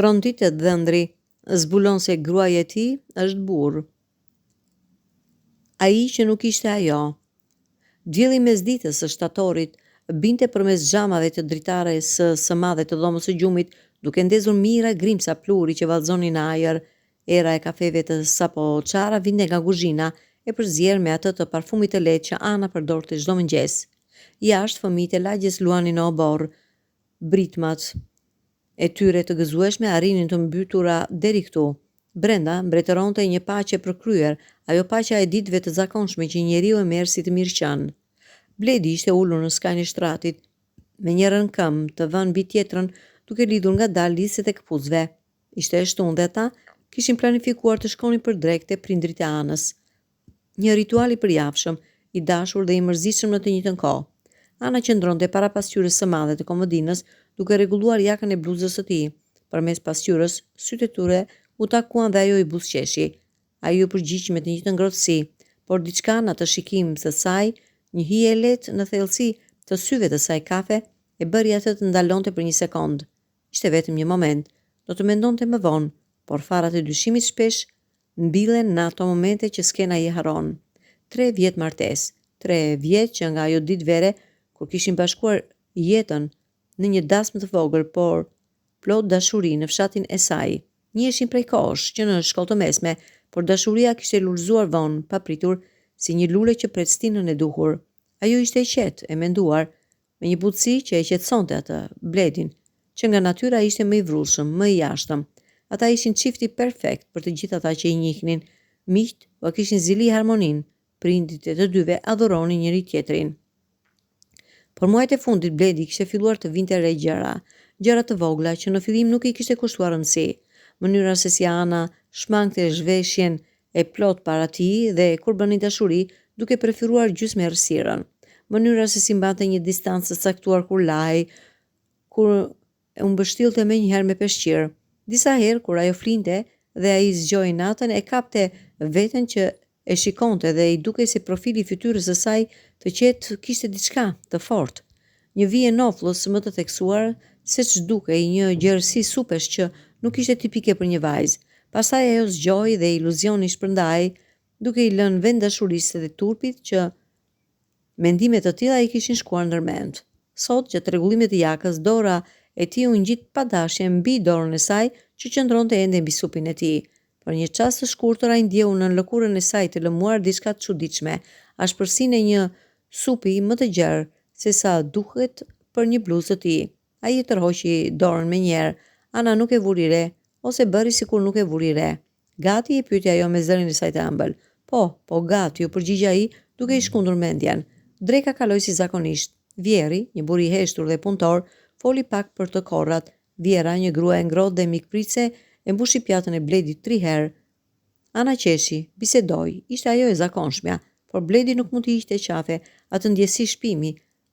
Tronditë dhëndri, zbulon se gruaja e tij është burr. Ai që nuk ishte ajo. Dielli mesditës së shtatorit binte përmes xhamave të dritares së madhe të dhomës së gjumit, duke ndezur mira grimca pluri që vallëzonin në ajër. Era e kafeve të sapo çara vinte nga kuzhina e përzier me atë të parfumit të lehtë që Ana përdorte çdo mëngjes. Jashtë fëmijët e lagjes luanin në oborr. Britmat e tyre të gëzueshme arrinin të mbytura deri këtu. Brenda mbretëronte një paqe përkryer, ajo paqja e ditëve të zakonshme që njeriu e merr si të mirëqen. Bledi ishte ulur në skajin e shtratit, me njërën këmbë të vënë mbi tjetrën, duke lidhur ngadalë liset e këpucëve. Ishte e shtunë dhe ata kishin planifikuar të shkonin për drekë te prindrit e Anës. Një ritual i përjavshëm, i dashur dhe i mërzitshëm në të njëjtën kohë. Ana qëndronte para pasqyrës së madhe të komodinës, duke rregulluar jakën e bluzës së tij. Përmes pasqyrës, sytë e tyre u takuan dhe ajo i buzëqeshi. Ai u përgjigj me të njëjtën ngrohtësi, por diçka në atë shikim të saj, një hije e lehtë në thellësi të syve të saj kafe, e bëri atë të ndalonte për një sekond. Ishte vetëm një moment, do të mendonte më vonë, por farat e dyshimit shpesh mbillen në ato momente që skena i haron. 3 vjet martesë, 3 vjet që nga ajo ditë vere, kur kishin bashkuar jetën në një dasmë të vogël, por plot dashuri në fshatin e saj. Njiheshin prej kohësh që në shkollë të mesme, por dashuria kishte lulëzuar vonë, papritur, si një lule që pret stinën e duhur. Ajo ishte e qetë, e menduar, me një butësi që e qetësonte atë, Bledin, që nga natyra ishte më i vrullshëm, më i jashtëm. Ata ishin çifti perfekt për të gjithë ata që i njihnin. Miqt po kishin zili harmonin, prindit e të dyve adhuronin njëri tjetrin. Por muajt e fundit Bledi kishte filluar të vinte re gjëra të vogla që në fillim nuk i kishte kushtuar rëndësi. Mënyra se si Ana shmangte zhveshjen e plot para tij dhe kur bëni dashuri, duke preferuar gjysmë errësirën. Mënyra se si mbante një distancë të caktuar kur lahej, kur u mbështillte menjëherë me peshqir. Disa herë kur ajo flinte dhe ai zgjoi natën, e kapte veten që e shikonte dhe i dukej se profili i fytyrës së saj të qetë kishte diçka të fortë. Një vije noflës më të theksuar, se ç'dukej një gjerësi supesh që nuk ishte tipike për një vajzë. Pastaj ajo zgjoi dhe iluzioni shpërndai, duke i lënë vend dashurisë dhe turpit që mendimet të tilla i kishin shkuar ndërmend. Sot, gjatë rregullimit të jakës, dora e tij u ngjit pa dashje mbi dorën e saj që qëndronte ende mbi supin e tij. Për një çast të shkurtër ai ndjeu në lëkurën e saj të lëmuar diçka të çuditshme, ashpërsinë e një supi më të gjerë se sa duhet për një bluzë të tij. Ai i tërhoqi dorën menjëherë. Ana nuk e vuri re, ose bëri sikur nuk e vuri re. Gati, i pyeti ajo me zërin e saj të ëmbël. Po, gati, u përgjigj ai, duke i shkundur mendjen. Dreka kaloi si zakonisht. Vjeri, një burr i heshtur dhe punëtor, foli pak për të korrat. Vjera, një grua e ngrohtë dhe mikpritse, e mbushi pjatën e Bledit 3 herë. Ana qeshi, bisedoi, ishte ajo e zakonshmja, por Bledi nuk mund të hiqte qafe, atë ndjesi shpimi,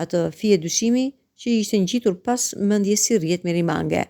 atë fije dyshimi që i ishte ngjitur pas mendjes si rrjet me rimange.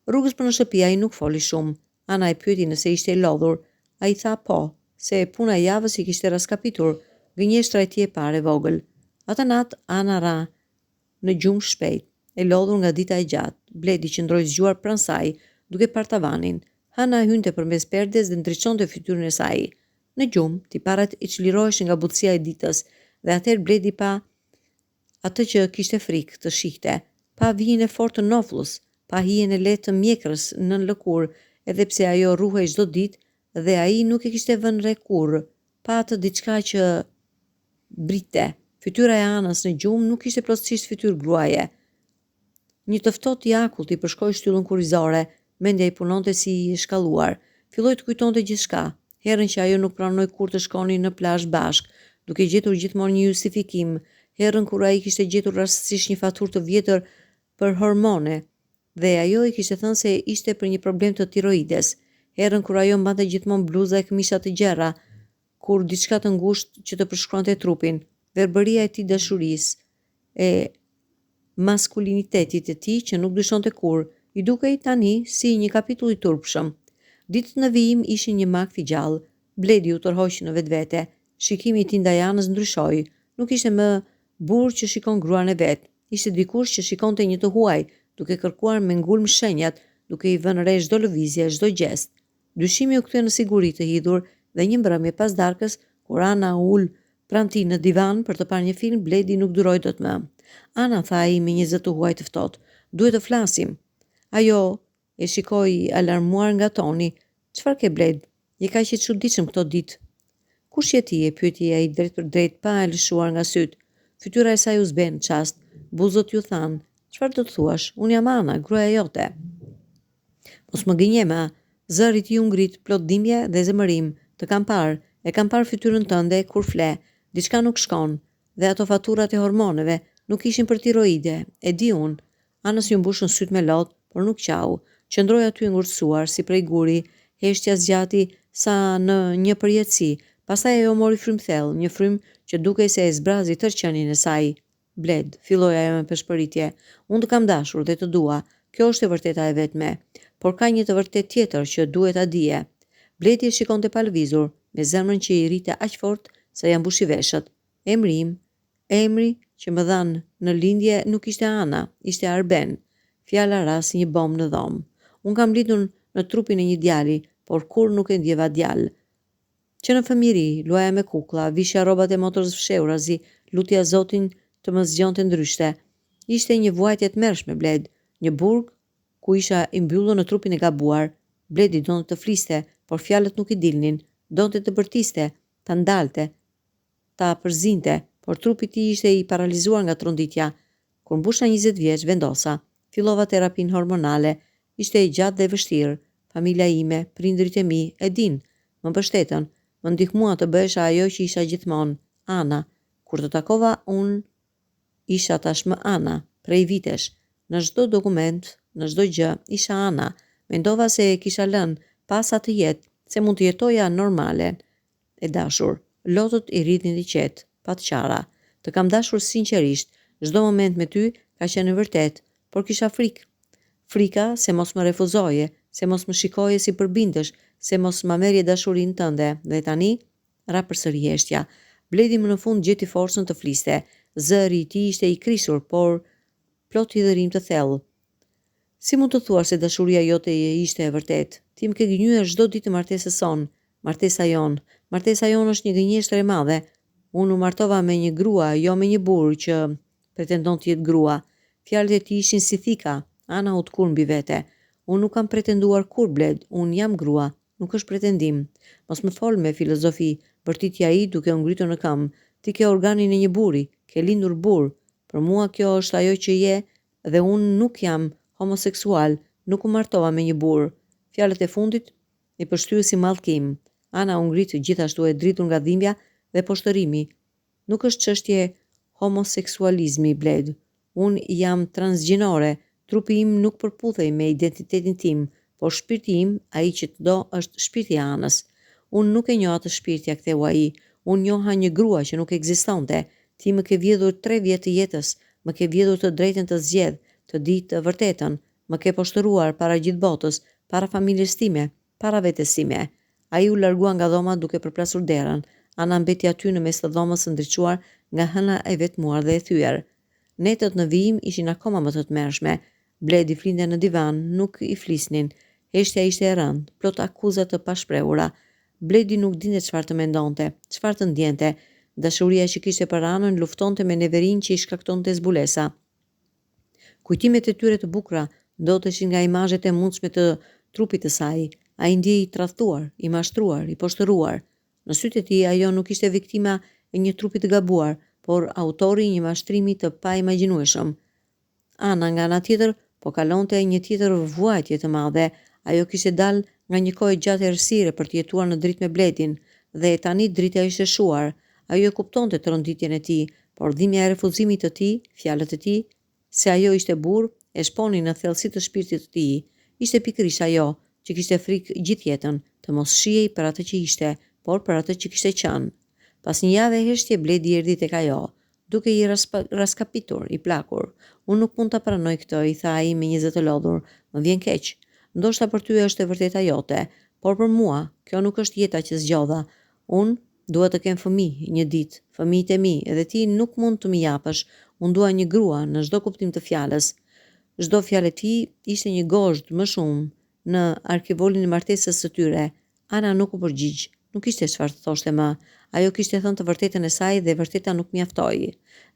Rrugës për në shtëpi ai nuk foli shumë. Ana e pyeti nëse ishte i lodhur. Ai tha po, se puna e javës i kishte raskapitur, gënjeshtra e tij e parë e vogël. Atë natë Ana ra në gjumë shpejt, e lodhur nga dita e gjatë. Bledi qëndroi zgjuar pranë saj, duke parë tavanin. Ana hynte përmes perdes dhe ndriçonte fytyrën e saj. Në gjumë, tiparet i çliroheshin nga butësia e ditës, dhe atëherë Bledi pa atë që kishte frikë të shihte, pa vijin e fortë të noflës, pa hijen e lehtë të mjekrës nën lëkurë, edhe pse ajo ruhej çdo ditë dhe ai nuk e kishte vënë re kurrë, pa atë diçka që brite. Fytyra e Anës në gjumë nuk ishte plotësisht fytyrë gruaje. Një të ftohtë i akullt i përshkoi shtyllën kurrizore, mendja i punonte si i shkalluar. Filloi të kujtonte gjithçka, herën që ajo nuk pranoi kur të shkonin në plazh bashk, duke gjetur gjithmonë një justifikim, herën kur ai kishte gjetur rastësisht një faturë të vjetër për hormone, dhe ajo i kishte thënë se ishte për një problem të tiroides, herën kur ajo mbante gjithmonë bluza e këmisha të gjera, kur diçka të ngushtë që të përshkruante trupin, verbëria e tij dashurisë, e maskulinitetit të tij që nuk dyshonte kurrë, i dukej tani si një kapitull i turpshëm. Ditët në vijim ishin një mak figjall. Bledi u tërhoqi në vetvete. Shikimi i tij ndaj Anës ndryshoi. Nuk ishte më burr që shikon gruan e vet. Ishte dikush që shikonte një të huaj, duke kërkuar me ngulm shenjat, duke i vënë re çdo lëvizje, çdo gjest. Dyshimi u kthye në siguri të hidhur dhe një mbrëmje pas darkës, kur Ana u ul pranë tij në divan për të parë një film, Bledi nuk duroi dot më. Ana, tha ai me një zë të huaj të ftohtë, duhet të flasim. Ajo e shikoi alarmuar nga toni. Çfarë ke, Bled? Je kaq i çuditshëm këto ditë. Kush je ti? E pyeti ai drejt për drejt pa e lëshuar nga syt. Fytyra e saj u zben në çast. Buzët ju than, çfarë do të thuash? Unë jam Ana, gruaja jote. Mos më gënjema, zëri i ngrit plot dhimbje dhe zemërim. Të kam parë, e kam parë fytyrën tënde kur fle. Diçka nuk shkon, dhe ato faturat e hormoneve nuk ishin për tiroide. E di unë. Anës ju mbushën syt me lot, por nuk qau. Qëndroi aty ngurtësuar si prej guri, heshtja zgjati sa në një përjetësi. Pastaj ajo mori frym thellë, një frym që dukej se e zbrazi tërë qenin e saj. Bled, filloi ajo me peshpëritje. Unë të kam dashur dhe të dua. Kjo është e vërteta e vetme. Por ka një të vërtet tjetër që duhet ta dije. Bledi e shikonte pa lëvizur, me zemrën që i rrite aq fort sa ja mbushi veshët. Emri që më dhan në lindje nuk ishte Ana, ishte Arben. Fjala ra si një bombë në dhomë. Unë kam lindur në trupin e një djali, por kur nuk e ndjeva djalë. Që në fëmijëri, luaja me kuklla, vishja rrobat e motrës fshehura, lutja Zotin të më zgjonte ndryshte. Ishte një vuajtje të mërshme, Bled, një burg ku isha i mbyllur në trupin e gabuar. Bledi donte të fliste, por fjalët nuk i dilnin, donte të bërtiste, ta ndalte, ta përzinte, por trupi i tij ishte i paralizuar nga tronditja. Kur mbusha 20 vjeç, vendosa, fillova terapinë hormonale. Ishte e gjatë dhe e vështirë. Familja ime, prindrit e mi, e din, më mbështetën, më ndihmua të bëhesha ajo që isha gjithmonë, Ana. Kur të takova unë, isha tashmë Ana, prej vitesh. Në çdo dokument, në çdo gjë, isha Ana. Mendova se e kisha lënë pas atë jetë, se mund të jetoja normale. E dashur, lotët i rritin i qetë, pa të qara. Të kam dashur sinqerisht, çdo moment me ty ka qenë vërtet, por kisha frikë. Frika se mos më refuzoje, se mos më shikoje si përbindësh, se mos më merrje dashurinë tënde. Dhe tani, ra përsëri heshtja. Bledi më në fund gjeti forcën të fliste. Zëri i tij ishte i krisur, por plot hidhërim të thellë. Si mund të thuash se dashuria jote ishte e vërtet? Ti më ke gënjyer çdo ditë të martesës sonë. Martesa jon është një gënjeshtër e madhe. Unë u martova me një grua, jo me një burr që pretendon të jetë grua. Fjalët e tij ishin si thika. Ana u tkur mbi vete. Unë nuk kam pretenduar kur, Bled, unë jam grua, nuk është pretendim. Mos më fol me filozofi, bërtiti ai duke u ngritur në këmbë. Ti ke organin e një burri, ke lindur burr. Për mua kjo është ajo që je dhe unë nuk jam homoseksual, nuk u martova me një burr. Fjalët e fundit i përshtyu si mallkim. Ana u ngrit gjithashtu e dritur nga dhimbja dhe poshtërimi. Nuk është çështje homoseksualizmi, Bled. Unë jam transgjinore. Trupi im nuk përputhej me identitetin tim, por shpirti im, ai që të do, është shpirti i Anës. Unë nuk e njoh atë shpirtja, ktheu ai. Unë njoha një grua që nuk ekzistonte. Ti më ke vjedhur 3 vjet të jetës, më ke vjedhur të drejtën të zgjedh, të di të vërtetën, më ke poshtëruar para gjithë botës, para familjes time, para vetes time. Ai u largua nga dhoma duke përplasur derën. Ana mbeti aty në mes të dhomës së ndriçuar nga hëna e vetmuar dhe e thyer. Netët në vijim ishin akoma më të tmerrshme. Bledi flinte në divan, nuk i flisnin. Heshtja ishte e rëndë, plot akuza të pashprehura. Bledi nuk dinte çfarë të mendonte, çfarë të ndjente. Dashuria që kishte për Anën luftonte me neverin që i shkaktonte zbulesa. Kujtimet e tyre të bukura ndoteshin nga imazhet e mundshme të trupit të saj. Ai ndjej i tradhtuar, i mashtruar, i poshtëruar. Në sytë e tij ajo nuk ishte viktima e një trupi të gabuar, por autori i një mashtrimi të paimagjinueshëm. Ana nga ana tjetër po kalonte një tjetër vuajtje të madhe. Ajo kishte dalë nga një kohë gjatë errësire për të jetuar në dritë me Bledin, dhe tani drita ishte shuar. Ajo kuptonte tronditjen e tij, por dhimbja e refuzimit të tij, fjalët e tij, se ajo ishte burr, e shponin në thellësi të shpirtit të tij. Ishte pikërisht ajo që kishte frikë gjithë jetën, të mos shihej për atë që ishte, por për atë që kishte qenë. Pas një jave heshtje, Bledi erdhi tek ajo, duke i raskapitur, i plakur. Unë nuk mund ta pranoj këtë, i tha ai me një zë të lodhur. Më vjen keq. Ndoshta për ty është e vërteta jote, por për mua kjo nuk është jeta që zgjodha. Unë dua të kem fëmijë një ditë, fëmijët e mi, edhe ti nuk mund të më japësh. Unë dua një grua në çdo kuptim të fjalës. Çdo fjalë e tij ishte një gozhd më shumë në arkivolin e martesës së tyre. Ana nuk u përgjigj, nuk ishte çfarë të thoshte më. Ajo kishte thënë të vërtetën e saj dhe e vërteta nuk mjaftoi.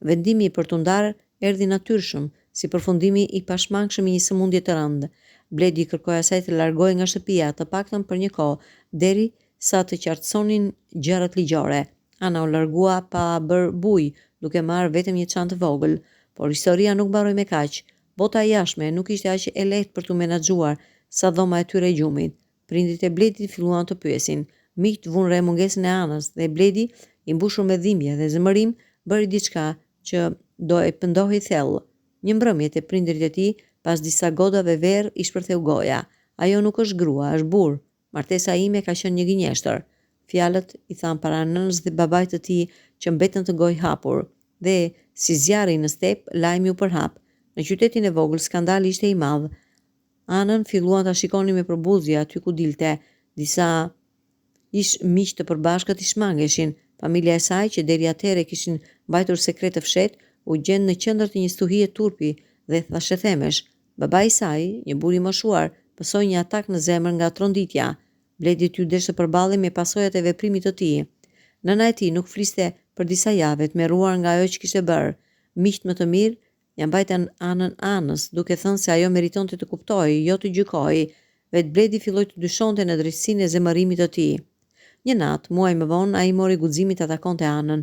Vendimi për t'u ndarë erdhi natyrshëm, si përfundimi i pashmangshëm i një sëmundje të rëndë. Bledi kërkoi asaj të largohej nga shtëpia, të paktën për një kohë, deri sa të qartësonin gjërat ligjore. Ana u largua pa bërë bujë, duke marrë vetëm një çantë vogël, por historia nuk mbaroi me kaq. Bota e jashtme nuk ishte aq e lehtë për t'u menaxhuar sa dhoma e tyre e gjumit. Prindrit e Bledit filluan të pyesin. Miqt vunë re mungesën e Anës dhe Bledi, i mbushur me dhimbje dhe zemërim, bëri diçka që do e pëndohej thellë. Një mbrëmje te prindrit e tij, pas disa godave verë, i shpërtheu goja. Ajo nuk është grua, është burr. Martesa ime ka qenë një gënjeshtër. Fjalët i than para nënës dhe babait të tij që mbetën të gojë hapur. Dhe si zjarri në step, lajmi u përhap. Në qytetin e vogël skandali ishte i madh. Anën filluan ta shikonin me përbuzje aty ku dilte. Disa miq të përbashkët i shmangeshin. Familja e saj, që deri atëherë kishin mbajtur sekret të fshehtë, u gjend në qendër të një stuhie turpi dhe thashethemesh. Babai i saj, një burr i moshuar, pësoi një atak në zemër nga tronditja. Bledi ty deshte përballej me pasojat e veprimit të tij. Nëna e tij nuk fliste për disa javë, të merruar nga ajo që kishte bërë. Miqt më të mirë ja mbajtën Anën Anës, duke thënë se ajo meritonte të kuptojë, jo të gjykojë. Vet Bledi filloi të dyshonte në drejtësinë e zemërimit të tij. Një natë, muaj më vonë, ai mori guximin të atakonte Anën.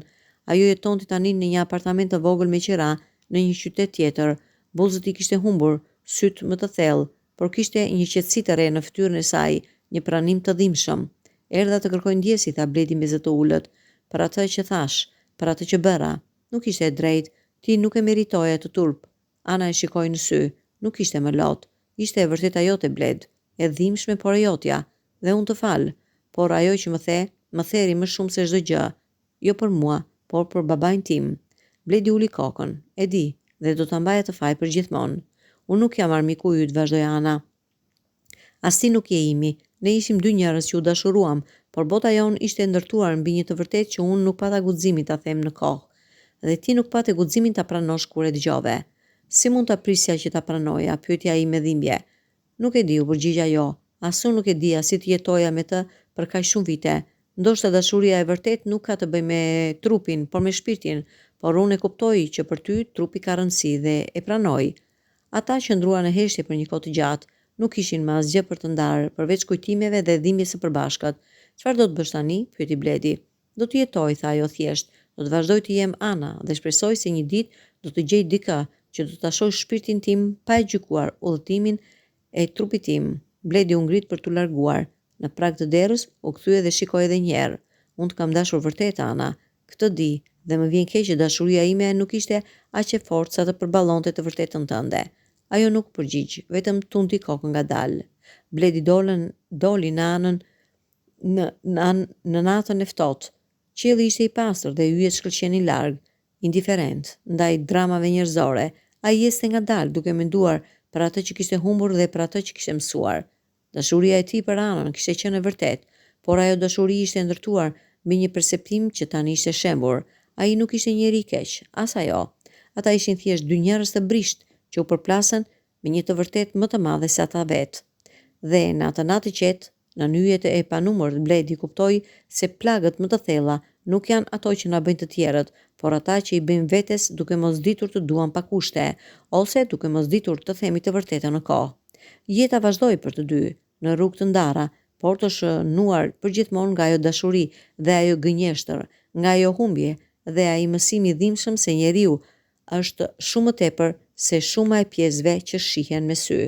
Ajo jetonte tani në një apartament të vogël me qira, në një qytet tjetër. Bullzët i kishte humbur, syt më të thellë, por kishte një qetësi të re në fytyrën e saj, një pranim të dhimbshëm. Erdha të kërkoj ndjesi, tha Bledi me zë të ulët. Për atë që thash, për atë që bëra, nuk ishte e drejtë, ti nuk e meritoje të turp. Ana e shikoi në sy, nuk ishte më lot, ishte e vërteta jote Bled, e dhimbshme por e jotja, dhe unë të fal, por ajo që më theri më shumë se çdo gjë, jo për mua, por për babain tim. Bledi uli kokën, e di, dhe do ta mbaja të faj për gjithmonë. Unë nuk jam armiku yt, vazhdoi Ana. As ti nuk je imi, ne ishim dy njerëz që u dashuruam, por bota jon ishte ndërtuar mbi një të vërtetë që unë nuk pata guximin ta them në kohë. Dhe ti nuk pate guximin ta pranosh kur e dëgjove. Si mund ta prisja që ta pranoja, pyetja ai me dhimbje. Nuk e di, u përgjigj ajo. As unë nuk e dija si të jetoja me të për kaq shumë vite. Ndoshta dashuria e vërtet nuk ka të bëjë me trupin, por me shpirtin, por unë e kuptoj që për ty trupi ka rëndësi dhe e pranoj. Ata qëndruan në heshtje për një kohë të gjatë, nuk kishin më asgjë për të ndarë, përveç kujtimeve dhe dhimbjes së përbashkët. Çfarë do të bësh tani? Pyeti Bledi. Do të jetoj, tha ajo thjesht. Do të vazhdoj të jem Ana dhe shpresoj se një ditë do të gjej dikë që do ta shohë shpirtin tim pa e gjykuar udhëtimin e trupit tim. Bledi u ngrit për t'u larguar. Në prag të derës u kthye dhe shikoi edhe një herë. Unë të kam dashur vërtet Ana, këtë di, dhe më vjen keq që dashuria ime nuk ishte aq e fortë sa të përballonte të vërtetën tënde. Ajo nuk përgjigj, vetëm tunti kokën ngadalë. Bledi doli në anën në natën e ftohtë. Qielli ishte i pastër dhe yjet shkëlqenin larg, indiferent ndaj dramave njerëzore. Ai jeste ngadalë duke menduar për atë që kishte humbur dhe për atë që kishte mësuar. Dashuria e tij për Anën kishte qenë e vërtetë, por ajo dashuri ishte ndërtuar mbi një perceptim që tani ishte shembur. Ai nuk ishte njeri i keq, as ajo. Ata ishin thjesht dy njerëz të brisht që u përplasën me një të vërtetë më të madhe se ata vetë. Dhe në atë natë qetë, në nyjet e panumër, Bledi kuptoi se plagët më të thella nuk janë ato që na bëjnë të tjerët, por ata që i bëjmë vetes duke mos ditur të duam pa kushte, ose duke mos ditur të themi të vërtetën në kohë. Jeta vazhdoi për të dy, në rrugë të ndara, por të shënuar përgjithmonë nga ajo dashuri dhe ajo gënjeshtër, nga ajo humbje dhe ai mësim i dhimbshëm se njeriu është shumë më tepër se shuma e pjesëve që shihen me sy.